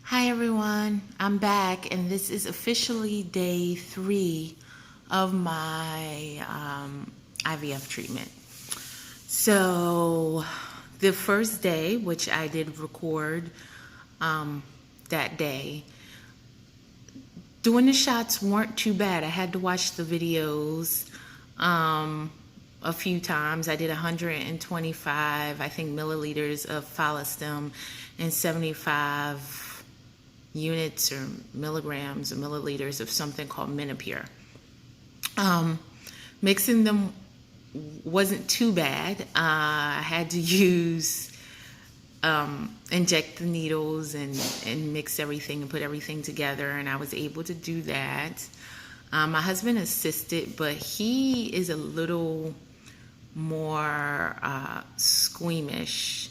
Hi everyone, I'm back and this is officially day 3 of my IVF treatment. So the first day, which I did record that day, doing the shots weren't too bad. I had to watch the videos a few times. I did 125, I think, milliliters of follistim and 75 units or milligrams or milliliters of something called Menopur. Mixing them wasn't too bad. I had to inject the needles and mix everything and put everything together, and I was able to do that. My husband assisted, but he is a little more squeamish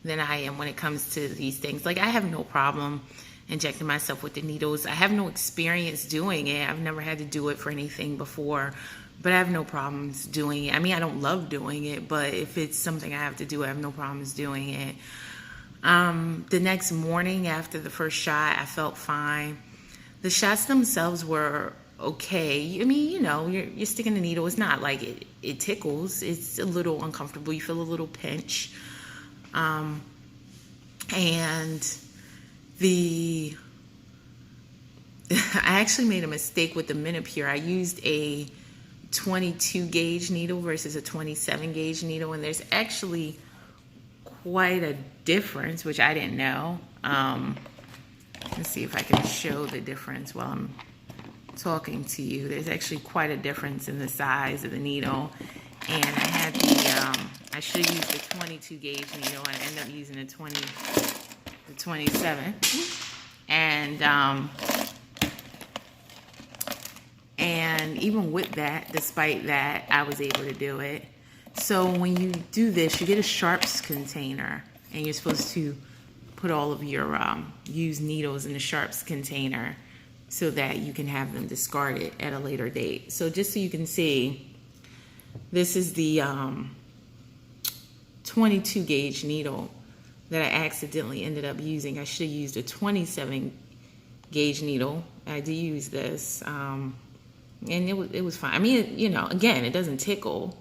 than I am when it comes to these things. Like, I have no problem injecting myself with the needles. I have no experience doing it. I've never had to do it for anything before, but I have no problems doing it. I mean, I don't love doing it, but if it's something I have to do, I have no problems doing it. The next morning after the first shot, I felt fine. The shots themselves were okay. I mean, you're sticking the needle. It's not like it tickles. It's a little uncomfortable. You feel a little pinch. And I actually made a mistake with the Menopur. I used a 22 gauge needle versus a 27 gauge needle, and there's actually quite a difference, which I didn't know. Let's see if I can show the difference while I'm talking to you. There's actually quite a difference in the size of the needle, and I should use the 22 gauge needle, and I ended up using the 27, and even with that, despite that, I was able to do it. So when you do this, you get a sharps container, and you're supposed to put all of your used needles in the sharps container so that you can have them discarded at a later date. So just so you can see, this is the 22 gauge needle that I accidentally ended up using. I should have used a 27 gauge needle. I did use this, and it was fine. I mean, again, it doesn't tickle,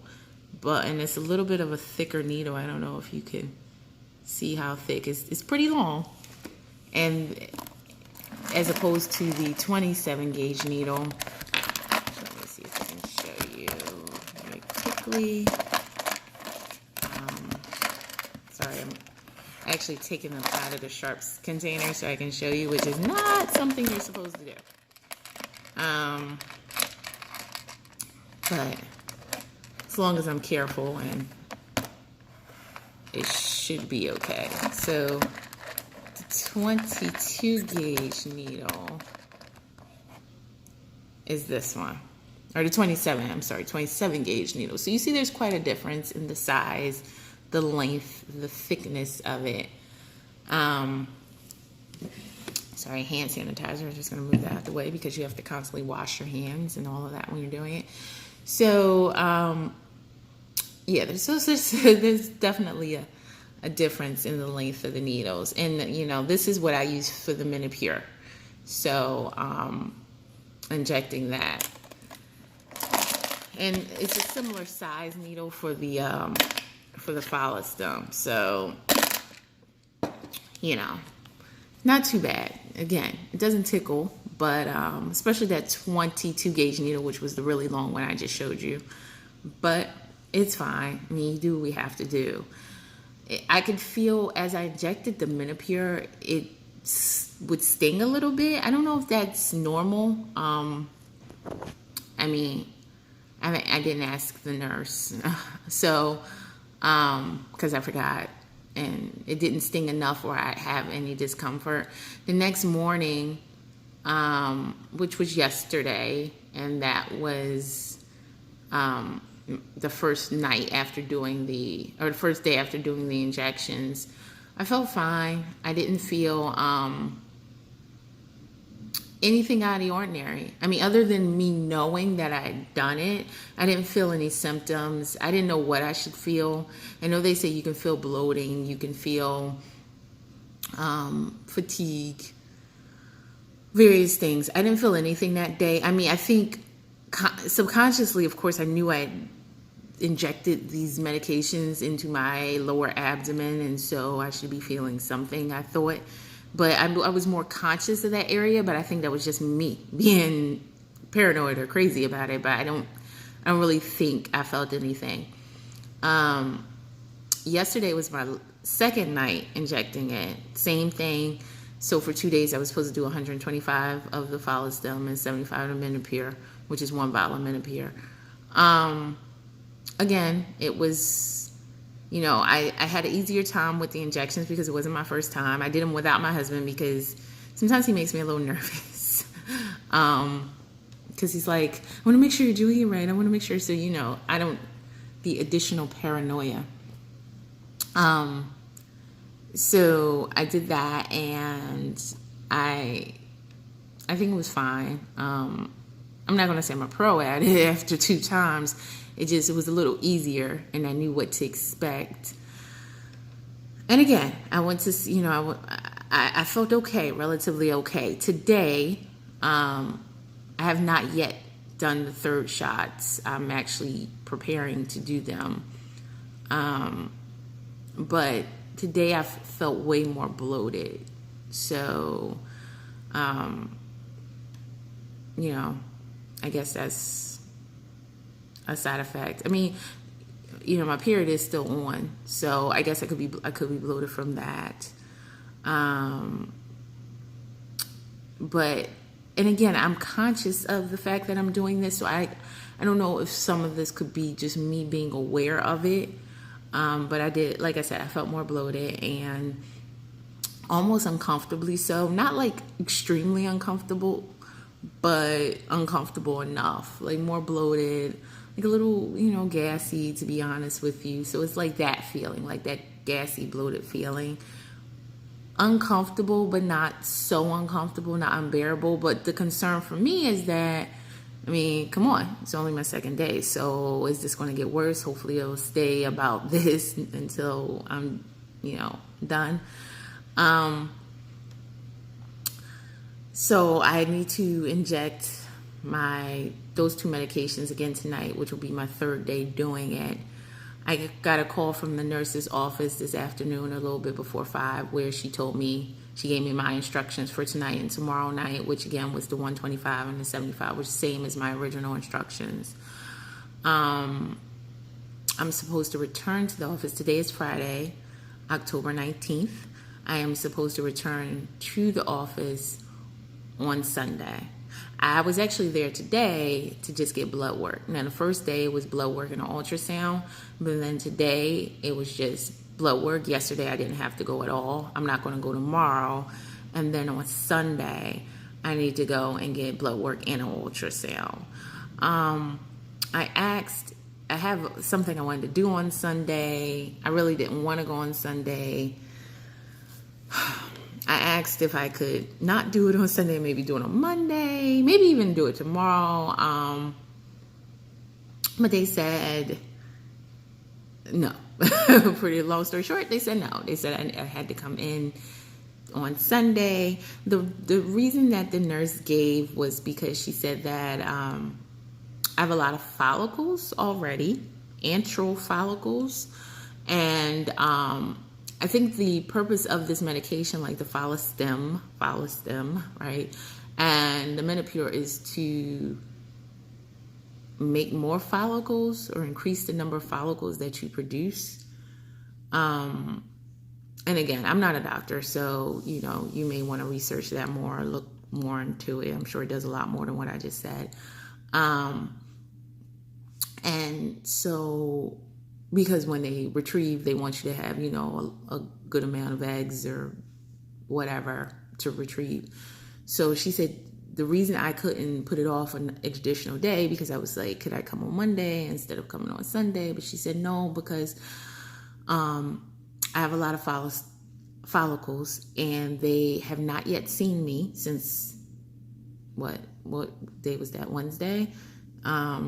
and it's a little bit of a thicker needle. I don't know if you can see how thick. It's pretty long, and as opposed to the 27 gauge needle. Let me see if I can show you very quickly. Sorry, I'm actually taking them out of the sharps container so I can show you, which is not something you're supposed to do. But as long as I'm careful, and it should be okay. So the 22 gauge needle is this one, or the 27 gauge needle. So you see there's quite a difference in the size, the length, the thickness of it. Sorry, hand sanitizer. I'm just going to move that out of the way because you have to constantly wash your hands and all of that when you're doing it. So, yeah, there's definitely a difference in the length of the needles. And, this is what I use for the Menopur. So, injecting that. And it's a similar size needle for the follistim. So, not too bad. Again, it doesn't tickle, but especially that 22 gauge needle, which was the really long one I just showed you. But it's fine. I mean, you do what we have to do. I could feel as I injected the Menopur, it would sting a little bit. I don't know if that's normal. I didn't ask the nurse, so because I forgot, and it didn't sting enough where I have any discomfort. The next morning, which was yesterday, and that was the first night after the first day after doing the injections, I felt fine. I didn't feel anything out of the ordinary. I mean, other than me knowing that I had done it, I didn't feel any symptoms. I didn't know what I should feel. I know they say you can feel bloating, you can feel fatigue, various things. I didn't feel anything that day. I mean, I think subconsciously, of course, I knew I had injected these medications into my lower abdomen, and so I should be feeling something, I thought. But I was more conscious of that area, but I think that was just me being paranoid or crazy about it. But I don't really think I felt anything. Yesterday was my second night injecting it. Same thing. So for 2 days, I was supposed to do 125 of the Follistim and 75 of Menopur, which is 1 bottle of Menopur. Again, it was, I had an easier time with the injections because it wasn't my first time. I did them without my husband because sometimes he makes me a little nervous. Because he's like, I want to make sure you're doing it right. I want to make sure, so, I don't, the additional paranoia. So I did that, and I think it was fine. I'm not going to say I'm a pro at it after 2 times. It was a little easier, and I knew what to expect. And again, I went to, I felt okay, relatively okay. Today, I have not yet done the 3rd shots. I'm actually preparing to do them. But today I felt way more bloated. So, I guess that's a side effect. I mean, my period is still on, so I guess I could be bloated from that. But, and again, I'm conscious of the fact that I'm doing this, so I don't know if some of this could be just me being aware of it. But I did, like I said, I felt more bloated and almost uncomfortably so. Not like extremely uncomfortable, but uncomfortable enough. Like more bloated, like a little, gassy, to be honest with you. So it's like that feeling, like that gassy, bloated feeling. Uncomfortable, but not so uncomfortable, not unbearable. But the concern for me is that, come on, it's only my 2nd day. So is this going to get worse? Hopefully it'll stay about this until I'm, done. So I need to inject those 2 medications again tonight, which will be my 3rd day doing it. I got a call from the nurse's office this afternoon, a little bit before 5, where she gave me my instructions for tonight and tomorrow night, which again was the 125 and the 75, which is same as my original instructions. I'm supposed to return to the office. Today is Friday, October 19th. I am supposed to return to the office on Sunday. I was actually there today to just get blood work. Now, the first day it was blood work and an ultrasound, but then today it was just blood work. Yesterday I didn't have to go at all. I'm not going to go tomorrow. And then on Sunday, I need to go and get blood work and an ultrasound. I have something I wanted to do on Sunday. I really didn't want to go on Sunday. I asked if I could not do it on Sunday, maybe do it on Monday, maybe even do it tomorrow. But they said no. Pretty long story short, they said no. They said I had to come in on Sunday. The reason that the nurse gave was because she said that I have a lot of follicles already, antral follicles, and I think the purpose of this medication, like the Follistim, right, and the Menopur, is to make more follicles or increase the number of follicles that you produce. And again, I'm not a doctor, so, you may want to research that more, look more into it. I'm sure it does a lot more than what I just said. And so, because when they retrieve, they want you to have, a good amount of eggs or whatever to retrieve. So she said the reason I couldn't put it off an additional day, because I was like, could I come on Monday instead of coming on Sunday? But she said no, because I have a lot of follicles and they have not yet seen me since what day was that? Wednesday?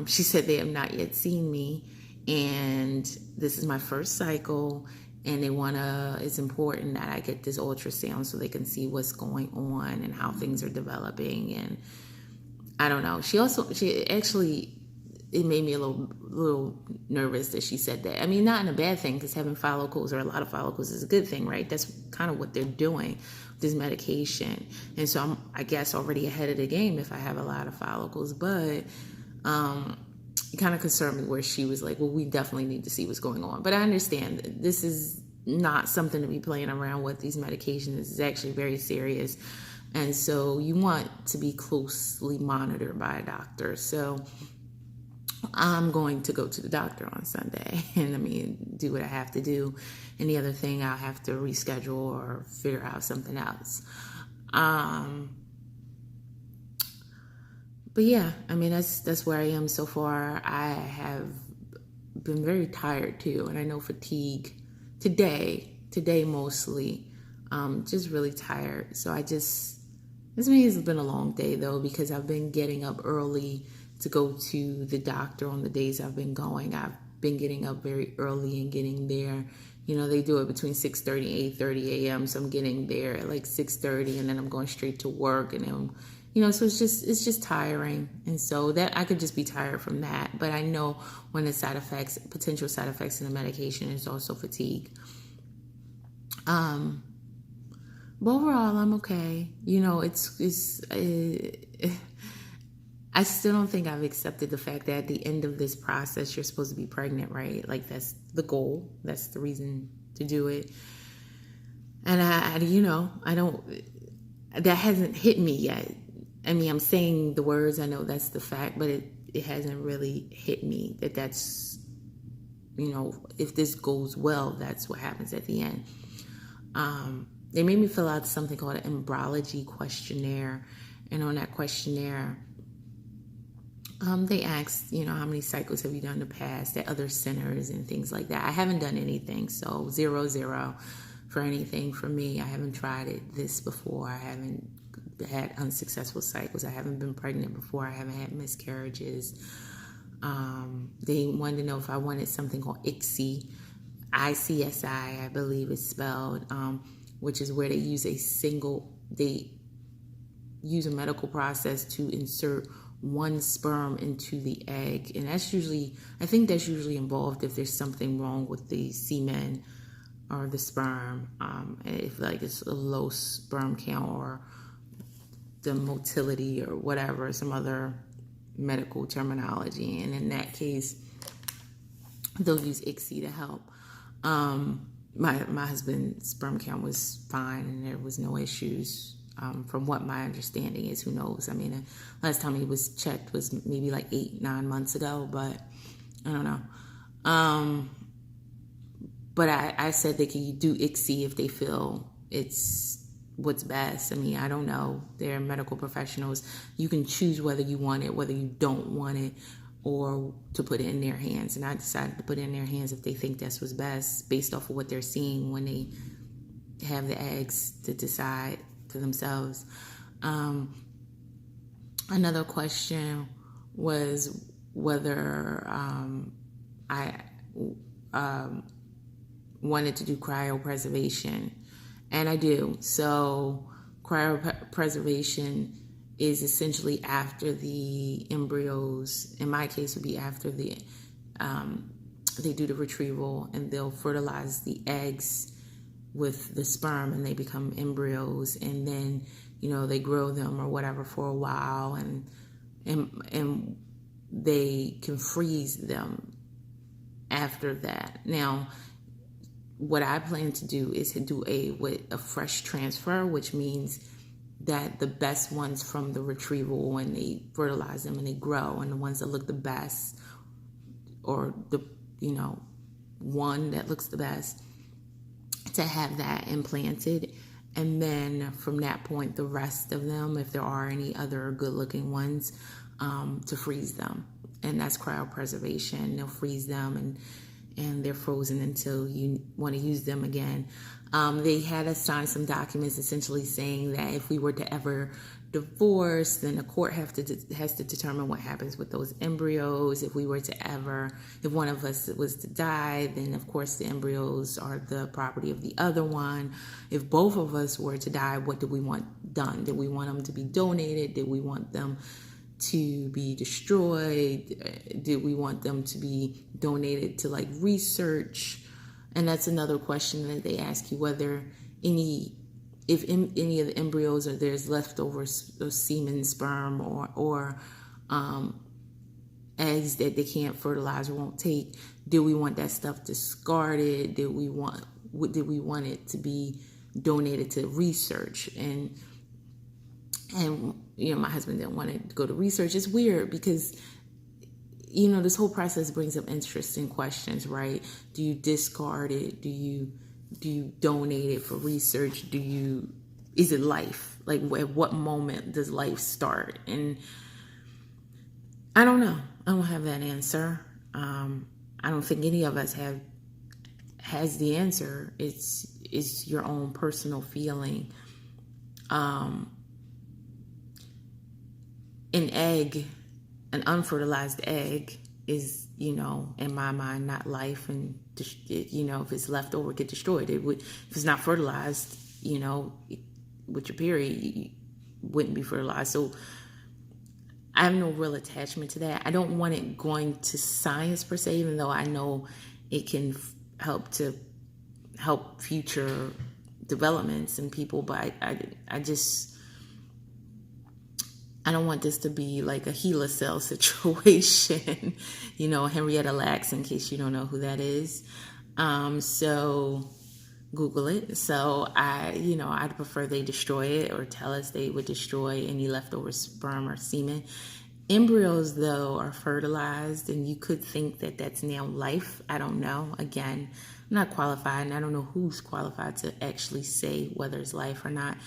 She said they have not yet seen me, and this is my first cycle, and it's important that I get this ultrasound so they can see what's going on and how things are developing. And I don't know. She actually, it made me a little nervous that she said that. I mean, not in a bad thing, because having follicles, or a lot of follicles, is a good thing, right? That's kind of what they're doing, this medication. And so I'm, I guess, already ahead of the game if I have a lot of follicles. But it kind of concerned me where she was like, well, we definitely need to see what's going on. But I understand this is not something to be playing around with. These medications is actually very serious. And so you want to be closely monitored by a doctor. So I'm going to go to the doctor on Sunday and do what I have to do. Any other thing, I'll have to reschedule or figure out something else. But yeah, I mean, that's where I am so far. I have been very tired too, and I know fatigue today mostly, just really tired. So this means it's been a long day though, because I've been getting up early to go to the doctor on the days I've been going. I've been getting up very early and getting there. You know, they do it between 6:30 and 8:30 a.m. So I'm getting there at like 6:30, and then I'm going straight to work, and then, you know, so it's just tiring. And so that I could just be tired from that. But I know when the potential side effects of the medication is also fatigue. But overall, I'm okay. You know, I still don't think I've accepted the fact that at the end of this process, you're supposed to be pregnant, right? Like, that's the goal. That's the reason to do it. And I don't, that hasn't hit me yet. I mean, I'm saying the words, I know that's the fact, but it hasn't really hit me that's, you know, if this goes well, that's what happens at the end. They made me fill out something called an embryology questionnaire. And on that questionnaire, they asked, you know, how many cycles have you done in the past at other centers and things like that. I haven't done anything, so 0 for anything for me. I haven't tried this before. I haven't had unsuccessful cycles. I haven't been pregnant before. I haven't had miscarriages. They wanted to know if I wanted something called ICSI, I believe it's spelled, which is where they use a medical process to insert one sperm into the egg. And I think that's usually involved if there's something wrong with the semen or the sperm, if like it's a low sperm count or the motility or whatever, some other medical terminology. And in that case, they'll use ICSI to help. My husband's sperm count was fine and there was no issues. From what my understanding is, who knows? I mean, last time he was checked was maybe like 8-9 months ago, but I don't know. But I said they can do ICSI if they feel it's what's best. I mean, I don't know. They're medical professionals. You can choose whether you want it, whether you don't want it, or to put it in their hands. And I decided to put it in their hands if they think that's what's best, based off of what they're seeing when they have the eggs, to decide for themselves. Another question was whether I wanted to do cryopreservation, and I do. So cryopreservation is essentially after the embryos, in my case would be after they do the retrieval, and they'll fertilize the eggs with the sperm and they become embryos, and then, you know, they grow them or whatever for a while, and they can freeze them after that. Now, what I plan to do is to do a fresh transfer, which means that the best ones from the retrieval, when they fertilize them and they grow, and the ones that look the best, or the, you know, one that looks the best, to have that implanted. And then from that point, the rest of them, if there are any other good looking ones, to freeze them. And that's cryopreservation. They'll freeze them and they're frozen until you want to use them again. They had us sign some documents essentially saying that if we were to ever divorce, then the court has to determine what happens with those embryos. If one of us was to die, then of course the embryos are the property of the other one. If both of us were to die, what do we want done? Did we want them to be donated? Did we want them to be destroyed? Did we want them to be donated to like research? And that's another question that they ask you, whether if any of the embryos or there's leftover semen, sperm, or eggs that they can't fertilize or won't take, do we want that stuff discarded? Did we want it to be donated to research? And my husband didn't want it to go to research. It's weird because this whole process brings up interesting questions, right? Do you discard it? Do you donate it for research? Is it life? Like, at what moment does life start? And I don't know. I don't have that answer. I don't think any of us has the answer. It's your own personal feeling. An unfertilized egg is, in my mind, not life, and if it's left over, get destroyed. If it's not fertilized, with your period, it wouldn't be fertilized. So I have no real attachment to that. I don't want it going to science per se, even though I know it can help future developments and people. But I don't want this to be like a HeLa cell situation, Henrietta Lacks, in case you don't know who that is. So Google it. So I'd prefer they destroy it, or tell us they would destroy any leftover sperm or semen. Embryos, though, are fertilized, and you could think that that's now life. I don't know. Again, I'm not qualified, and I don't know who's qualified to actually say whether it's life or not.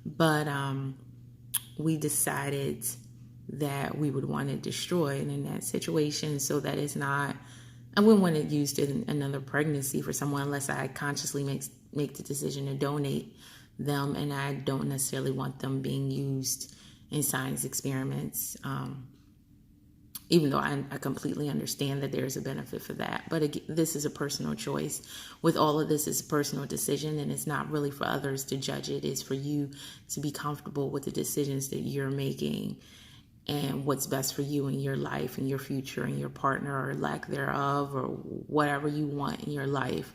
But we decided that we would want to destroy it in that situation, so that it's not, I wouldn't want it used in another pregnancy for someone unless I consciously make the decision to donate them, and I don't necessarily want them being used in science experiments, even though I completely understand that there's a benefit for that. But again, this is a personal choice. With all of this, it's a personal decision, and it's not really for others to judge it. It's for you to be comfortable with the decisions that you're making and what's best for you in your life and your future and your partner, or lack thereof, or whatever you want in your life.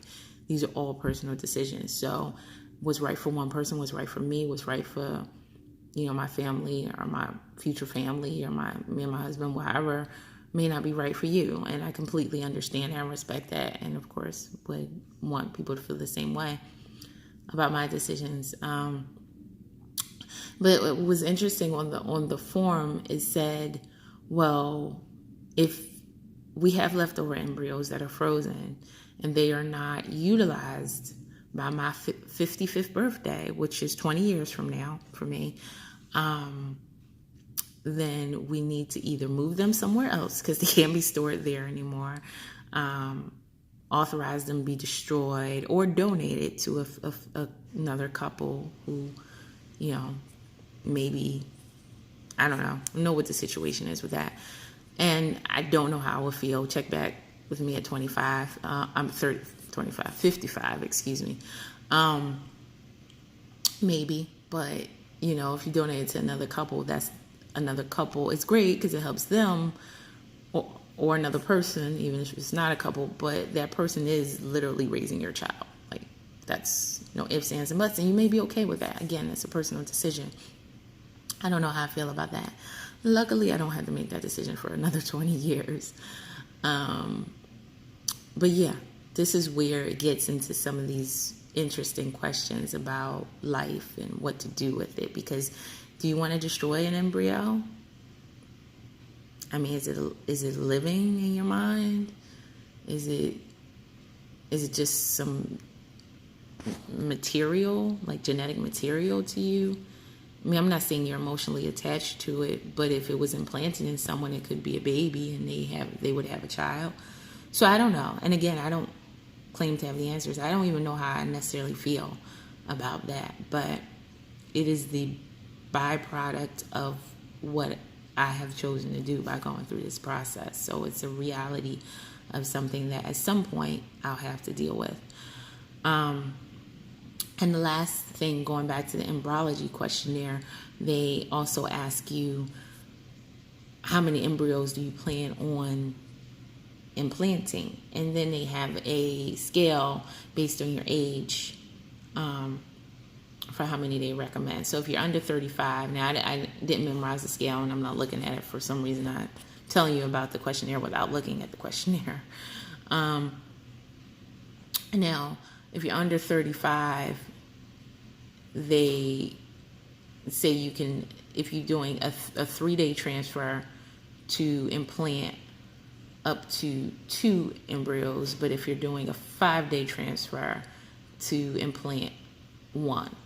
These are all personal decisions. So what's right for one person, what's right for me, what's right for my family or my future family, or me and my husband, whatever, may not be right for you. And I completely understand and respect that. And of course, would want people to feel the same way about my decisions. But it was interesting on the form, it said, well, if we have leftover embryos that are frozen and they are not utilized by my 55th birthday, which is 20 years from now for me, then we need to either move them somewhere else because they can't be stored there anymore, authorize them be destroyed, or donated to another couple who, maybe, I don't know what the situation is with that. And I don't know how I would feel. Check back with me at 25. I'm 55, excuse me. Maybe, but if you donate it to another couple, that's another couple. It's great because it helps them or another person, even if it's not a couple, but that person is literally raising your child. Like, that's no ifs, ands, and buts, and you may be okay with that. Again, it's a personal decision. I don't know how I feel about that. Luckily, I don't have to make that decision for another 20 years. But yeah, this is where it gets into some of these interesting questions about life and what to do with it. Because do you want to destroy an embryo? I mean, is it living in your mind? Is it just some material, like genetic material to you? I mean, I'm not saying you're emotionally attached to it, but if it was implanted in someone, it could be a baby and they would have a child. So I don't know. And again, I don't claim to have the answers. I don't even know how I necessarily feel about that, but it is the byproduct of what I have chosen to do by going through this process. So it's a reality of something that at some point I'll have to deal with. And the last thing, going back to the embryology questionnaire, they also ask you how many embryos do you plan on implanting, and then they have a scale based on your age for how many they recommend. So if you're under 35, now I didn't memorize the scale and I'm not looking at it for some reason. I'm telling you about the questionnaire without looking at the questionnaire. Now, if you're under 35, they say you can, if you're doing a 3-day transfer, to implant up to 2 embryos, but if you're doing a 5-day transfer, to implant 1.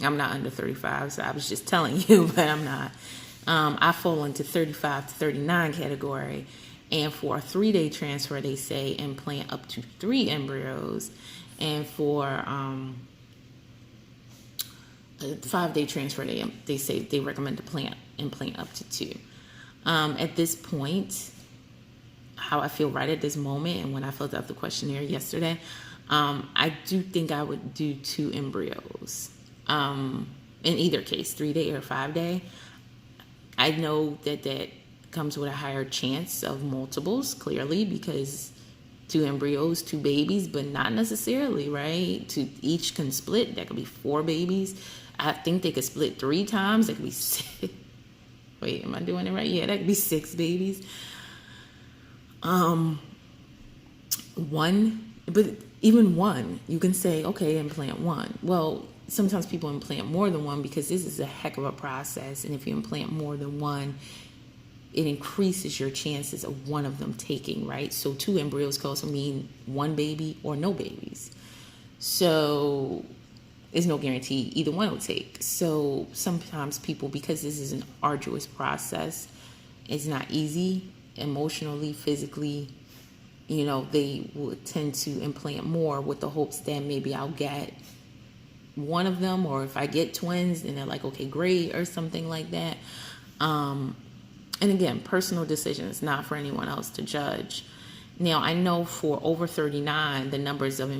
I'm not under 35, so I was just telling you, but I'm not. I fall into 35 to 39 category, and for a 3-day transfer, they say implant up to 3 embryos, and for a 5-day transfer, they say they recommend to implant up to 2. At this point, how I feel right at this moment, and when I filled out the questionnaire yesterday, I do think I would do 2 embryos. In either case, 3-day or 5-day. I know that comes with a higher chance of multiples, clearly, because 2 embryos, 2 babies, but not necessarily, right? Each can split. That could be 4 babies. I think they could split 3 times. That could be 6. Wait, am I doing it right? Yeah, that could be 6 babies. One, but even 1, you can say, okay, implant 1. Well, sometimes people implant more than 1 because this is a heck of a process. And if you implant more than 1, it increases your chances of one of them taking, right? So 2 embryos could also mean 1 baby or no babies. So there's no guarantee either one will take. So sometimes people, because this is an arduous process, it's not easy emotionally, physically, they would tend to implant more with the hopes that maybe I'll get one of them, or if I get twins, then they're like, okay, great, or something like that. And again, personal decisions, not for anyone else to judge. Now, I know for over 39, the numbers of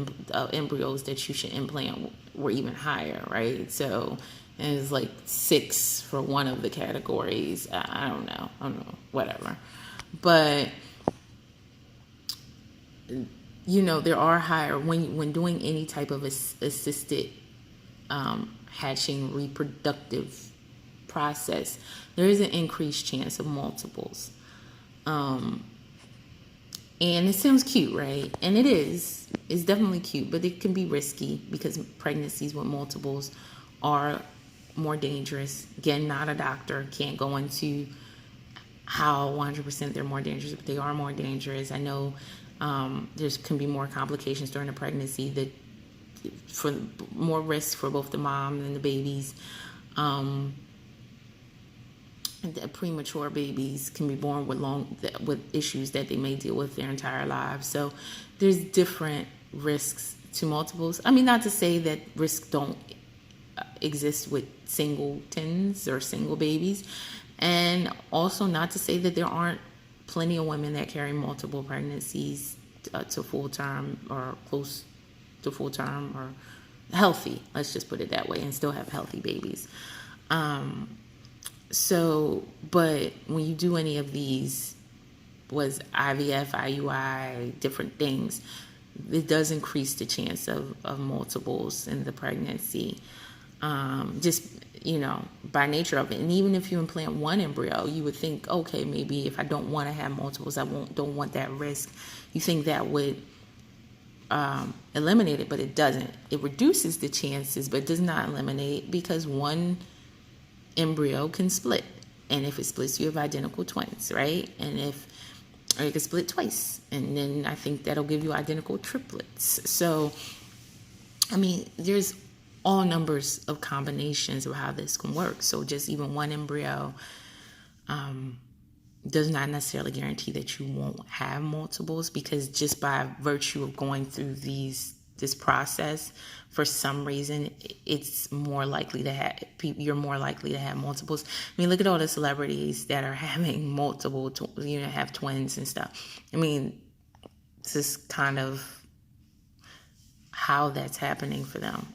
embryos that you should implant were even higher, right? So it's like 6 for one of the categories. I don't know, whatever. But, there are higher, when doing any type of assisted hatching reproductive process, there is an increased chance of multiples. And it sounds cute, right? And it is. It's definitely cute, but it can be risky because pregnancies with multiples are more dangerous. Again, not a doctor, can't go into how 100% they're more dangerous, but they are more dangerous. I know there can be more complications during a pregnancy, that for more risk for both the mom and the babies. The premature babies can be born with issues that they may deal with their entire lives. So there's different risks to multiples. I mean, not to say that risks don't exist with singletons or single babies, and also not to say that there aren't plenty of women that carry multiple pregnancies to full term or close to full term or healthy, let's just put it that way, and still have healthy babies. But when you do any of these, was IVF, IUI, different things, it does increase the chance of multiples in the pregnancy. By nature of it. And even if you implant 1 embryo, you would think, okay, maybe if I don't want to have multiples, don't want that risk. You think that would eliminate it, but it doesn't. It reduces the chances, but does not eliminate, because 1 embryo can split, and if it splits, you have identical twins, right? Or it can split twice, and then I think that'll give you identical triplets. So, I mean, there's all numbers of combinations of how this can work. So just even 1 embryo does not necessarily guarantee that you won't have multiples, because just by virtue of going through this process, for some reason, it's more likely to have you're more likely to have multiples. I mean, look at all the celebrities that are having multiple, have twins and stuff. I mean, it's just kind of how that's happening for them.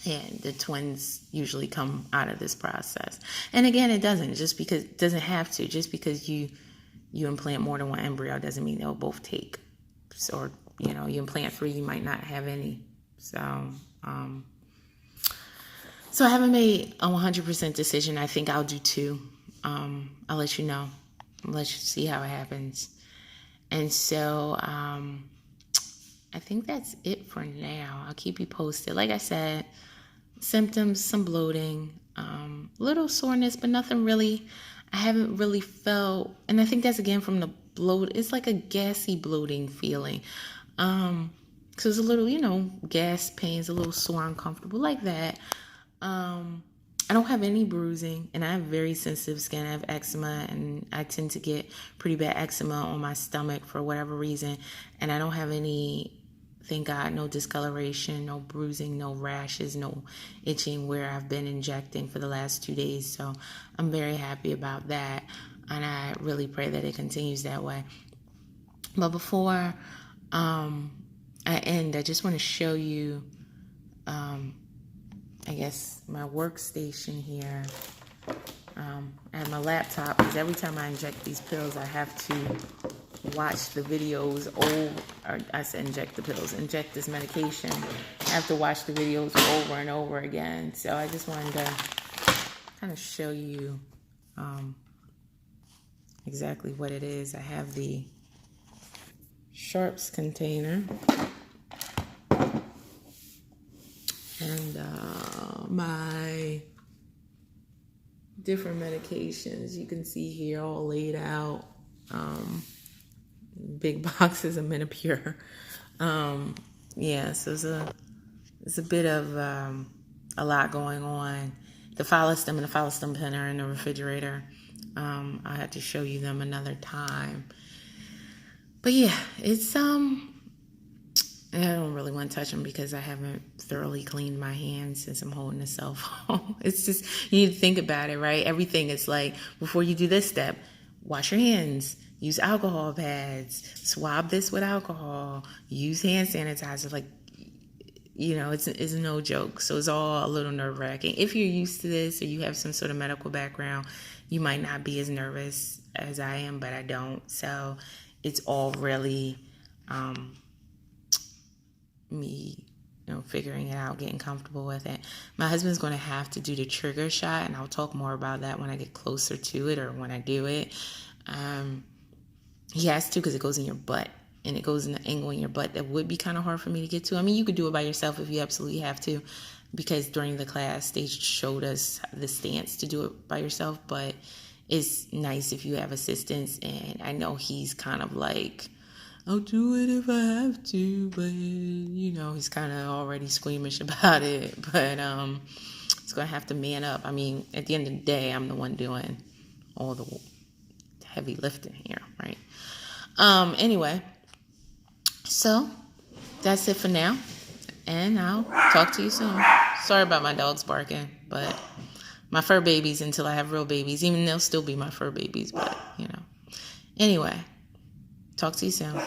And the twins usually come out of this process. And again, it doesn't have to. Just because you implant more than one embryo doesn't mean they'll both take. Or, you implant 3, you might not have any. So I haven't made a 100% decision. I think I'll do 2. I'll let you know. I'll let you see how it happens. And so I think that's it for now. I'll keep you posted. Like I said, symptoms, some bloating, little soreness, but nothing really. I haven't really felt, and I think that's again from the bloat. It's like a gassy bloating feeling. So it's a little, gas pains, a little sore, uncomfortable, like that. I don't have any bruising, and I have very sensitive skin. I have eczema, and I tend to get pretty bad eczema on my stomach for whatever reason. And I don't have any, thank God, no discoloration, no bruising, no rashes, no itching where I've been injecting for the last 2 days. So I'm very happy about that, and I really pray that it continues that way. But before I end, I just want to show you, I guess, my workstation here. I have my laptop, because every time I inject these pills, I have to watch the videos inject this medication. I have to watch the videos over and over again. So I just wanted to kind of show you exactly what it is. I have the Sharps container and my different medications. You can see here all laid out. Big boxes of Menopur. So it's a bit of a lot going on. The Follistim and the Follistim pen are in the refrigerator. I had to show you them another time. But yeah, it's I don't really want to touch them because I haven't thoroughly cleaned my hands since I'm holding a cell phone. It's just, you need to think about it, right? Everything is like, before you do this step, wash your hands, use alcohol pads, swab this with alcohol, use hand sanitizer. Like, it's no joke. So it's all a little nerve-wracking. If you're used to this or you have some sort of medical background, you might not be as nervous as I am, but I don't. So it's all really me, figuring it out, getting comfortable with it. My husband's going to have to do the trigger shot, and I'll talk more about that when I get closer to it or when I do it. He has to, because it goes in your butt, and it goes in the angle in your butt that would be kind of hard for me to get to. I mean, you could do it by yourself if you absolutely have to, because during the class they showed us the stance to do it by yourself, but it's nice if you have assistance. And I know he's kind of like, I'll do it if I have to, but he's kind of already squeamish about it. But he's gonna have to man up. I mean, at the end of the day, I'm the one doing all the heavy lifting here, right? Anyway, so that's it for now, and I'll talk to you soon. Sorry about my dogs barking, but my fur babies, until I have real babies, even they'll still be my fur babies, but Anyway, talk to you soon.